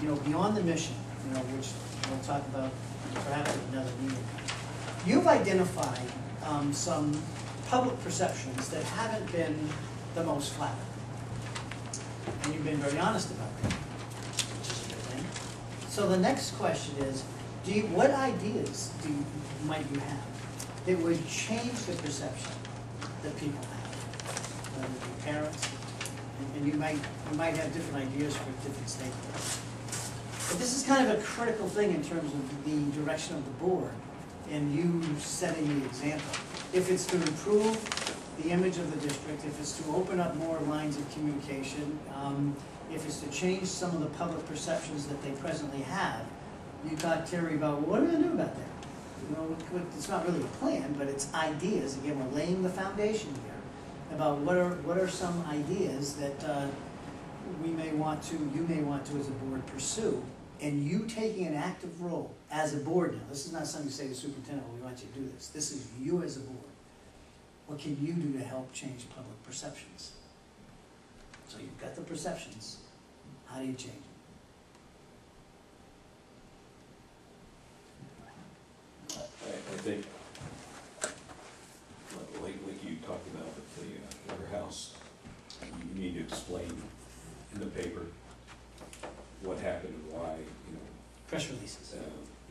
you know, beyond the mission, you know, which we'll talk about perhaps at another meeting, you've identified some public perceptions that haven't been the most flattering. And you've been very honest about that, which is a good thing. So the next question is, what ideas might you have that would change the perception that people have, whether it be parents, and you might have different ideas for different stakeholders. But this is kind of a critical thing in terms of the direction of the board and you setting the example. If it's to improve the image of the district, if it's to open up more lines of communication, if it's to change some of the public perceptions that they presently have, you talk, Terry, about, well, what are we going to do about that? You know, it's not really a plan, but it's ideas. Again, we're laying the foundation here about what are some ideas that you may want to as a board pursue, and you taking an active role as a board now. This is not something you say to the superintendent, well, we want you to do this. This is you as a board. What can you do to help change public perceptions? So you've got the perceptions. How do you change them? I think, like you talked about with the warehouse, you need to explain in the paper what happened and why, you know. Press releases.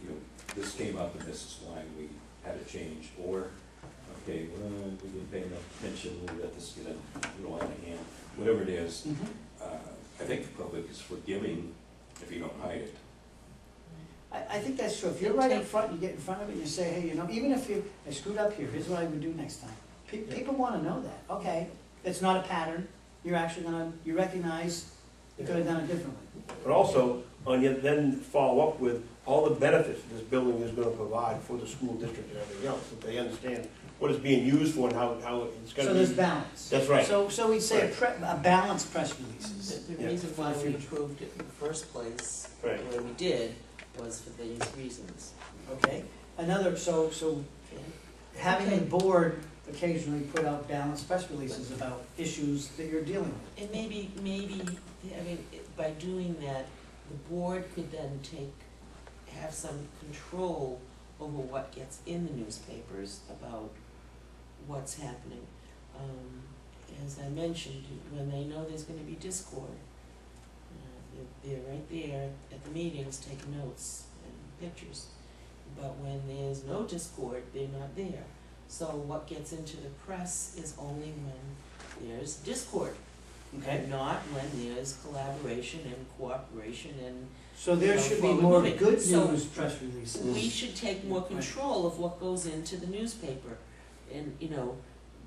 You know, this came up and this is why we had a change, or, okay, well, we didn't pay enough attention, we'll let this get a little out of hand, whatever it is. I think the public is forgiving if you don't hide it. I think that's true. If you're right up front, you get in front of it and you say, hey, you know, even if I screwed up here, here's what I would do next time. People want to know that. Okay, it's not a pattern. You're actually going to, you recognize you could have done it differently. But also, then follow up with all the benefits this building is going to provide for the school district and everything else, that they understand what it's being used for and how it's going to be. So there's balance. That's right. So we'd say a balanced press releases. The reason why we approved it in the first place, the way we did, was for these reasons. Okay. Another, so having the board occasionally put out balanced press releases about issues that you're dealing with. And maybe, I mean, by doing that, the board could then have some control over what gets in the newspapers about what's happening. As I mentioned, when they know there's going to be discord, they're right there at the meetings taking notes and pictures. But when there's no discord, they're not there. So what gets into the press is only when there's discord. Okay. And not when there's collaboration and cooperation and so there should be more good news press releases. We should take more control of what goes into the newspaper. And you know,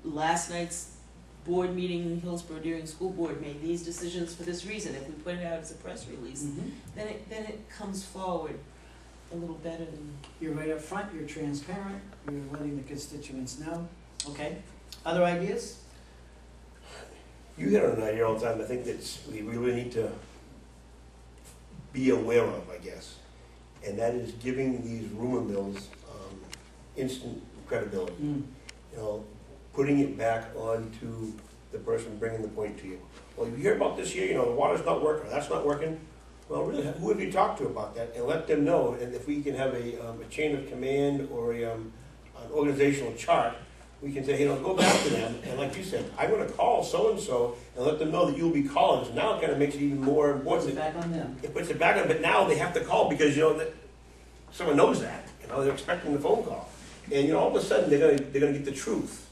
last night's board meeting in Hillsboro during school board made these decisions for this reason. If we put it out as a press release, then it comes forward a little better than. You're right up front, you're transparent, you're letting the constituents know. Okay. Other ideas? You hit on an idea all the time. I think that we really need to be aware of, I guess, and that is giving these rumor mills instant credibility. You know, putting it back onto the person bringing the point to you. Well, you hear about this here, you know, the water's not working, or that's not working. Well, really, who have you talked to about that? And let them know. And if we can have a chain of command or an organizational chart, we can say, you know, go back to them. And like you said, I'm going to call so-and-so and let them know that you'll be calling. So now it kind of makes it even more important. Puts it back on them. It puts it back on them, but now they have to call because, you know, that someone knows that. You know, they're expecting the phone call. And, you know, all of a sudden they're going to get the truth.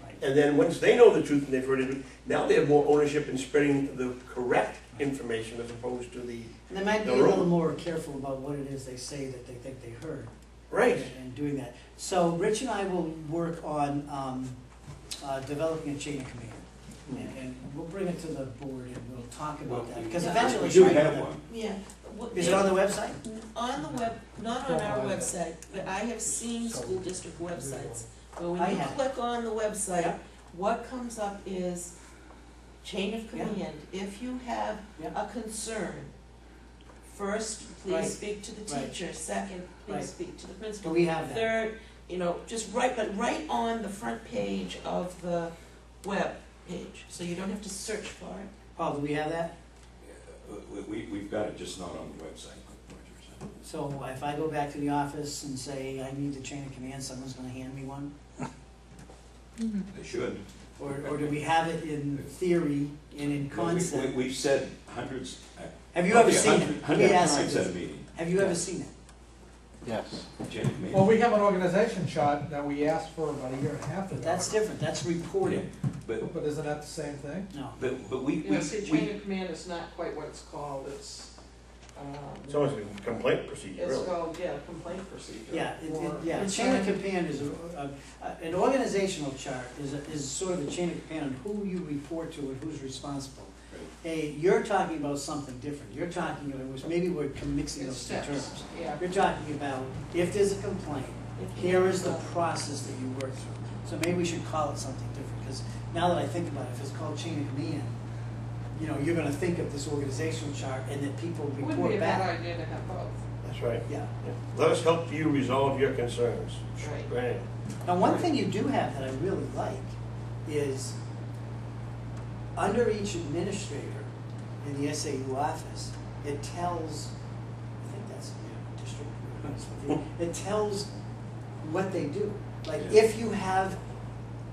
Right. And then once they know the truth and they've heard it, now they have more ownership in spreading the correct information as opposed to the. And they might be a little more careful about what it is they say that they think they heard. Right. And doing that. So Rich and I will work on developing a chain of command. And we'll bring it to the board and we'll talk about that. Because eventually we do have one. Yeah. Is it on the website? On the web, not on our website, but I have seen school district websites where when you click on the website, what comes up is chain of command. If you have a concern, first, please speak to the teacher. Second, please speak to the principal. Do we have that? Third, you know, just right on the front page of the web page, so you don't have to search for it. Paul, do we have that? We've got it, just not on the website. So if I go back to the office and say, I need the chain of command, someone's gonna hand me one? They should. Or do we have it in theory and in concept? We've said hundreds. Have you ever seen it? Let me 100 ask you times at a this. meeting. Have you ever seen it? Yes. Chain of command. Well, we have an organization chart that we asked for about a year and a half ago. But that's different, that's reporting. But, But isn't that the same thing? No. but we, Yeah, see, we, chain of command is not quite what it's called, it's, It's almost a complaint procedure, it's really. called, yeah, complaint procedure. Yeah, or yeah, chain of command is, an organizational chart is sort of a chain of command on who you report to and who's responsible. Hey, you're talking about something different, you're talking about, maybe we're mixing It's those two steps, terms. yeah. You're talking about, if there's a complaint, here is the process that you work through. So maybe we should call it something different, because now that I think about it, if it's called chain of command, you know, you're gonna think of this organizational chart and that people It wouldn't be report a bad back. idea to have both. That's right. Yeah. Yeah. Let us help you resolve your concerns. Right. Right. Now, one thing you do have that I really like is, under each administrator in the SAU office, it tells, I think that's the district, to be honest with you, it tells what they do. Like, Yeah. if you have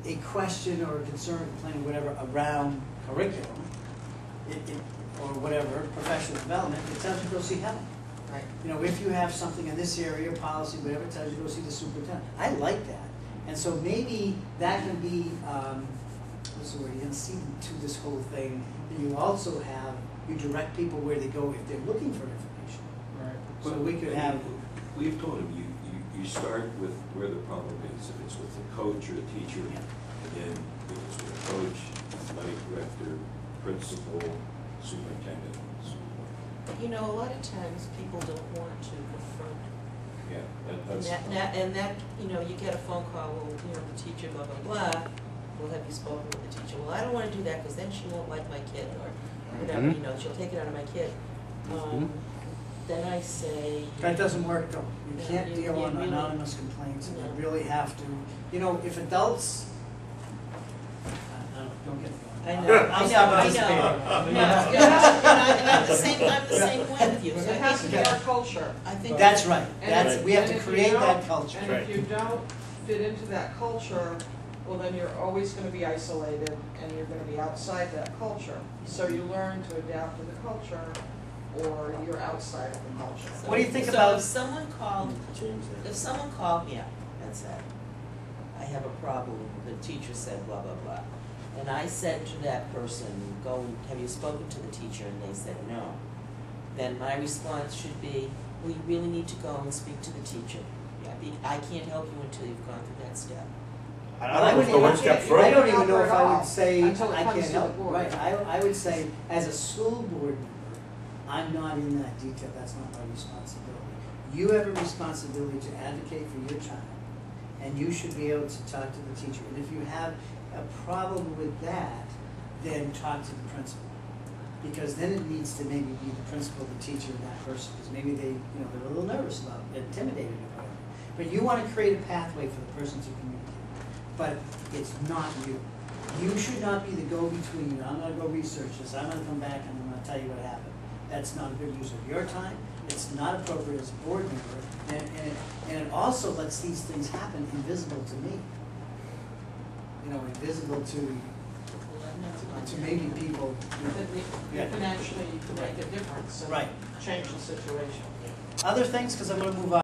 a question or a concern, complaint, whatever, around curriculum, or whatever, professional development, it tells you to go see Helen. Right. You know, if you have something in this area, policy, whatever, it tells you to go see the superintendent. I like that. And so maybe that can be, what's the word, you can see to this whole thing, that you also have, you direct people where they go if they're looking for information. Right. So we could have, we've told them, you start with where the problem is, if it's with the coach or the teacher, Yeah. and then if it's with the coach, athletic director, principal, superintendent, and so forth. You know, a lot of times people don't want to confront. Yeah, And that's. that, you know, you get a phone call, well, you know, the teacher, blah, blah, blah, well, have you spoken with the teacher? Well, I don't wanna do that, cause then she won't like my kid, or whatever, you know, she'll take it out of my kid. Then I say. that doesn't work though. You Yeah, can't you- deal you on really- anonymous complaints, and No. you really have to, you know, if adults, don't get me I going. know, I'll I stop know, participating. and I'm the same, I'm the same way with you, But so it has to be Yeah. our culture. I think. That's right, And that's, if- we have and to if you create don't- that culture. And if you don't fit into that culture, well, then you're always gonna be isolated and you're gonna be outside that culture. So you learn to adapt to the culture, or you're outside of the culture. So- What do you think so about- if someone called, if someone called me up and said, I have a problem, the teacher said blah, blah, blah, and I said to that person, go, have you spoken to the teacher, and they said no, then my response should be, we really need to go and speak to the teacher. I can't help you until you've gone through that step. I would go one step I further. don't even know if I would say, Until it I comes can't to the help, board. right, I would say, as a school board member, I'm not in that detail, that's not my responsibility. You have a responsibility to advocate for your child, and you should be able to talk to the teacher. And if you have a problem with that, then talk to the principal. Because then it needs to maybe be the principal, the teacher, and that person, because maybe they, you know, they're a little nervous about it, intimidated about it. But you want to create a pathway for the person to communicate. But it's not you. You should not be the go-between. I'm gonna go research this, I'm gonna come back and I'm gonna tell you what happened. That's not a good use of your time, it's not appropriate as a board member, and it also lets these things happen invisible to me. You know, invisible to maybe people, you know. That you can actually make a difference and Right. change the situation. Other things, because I'm gonna move on.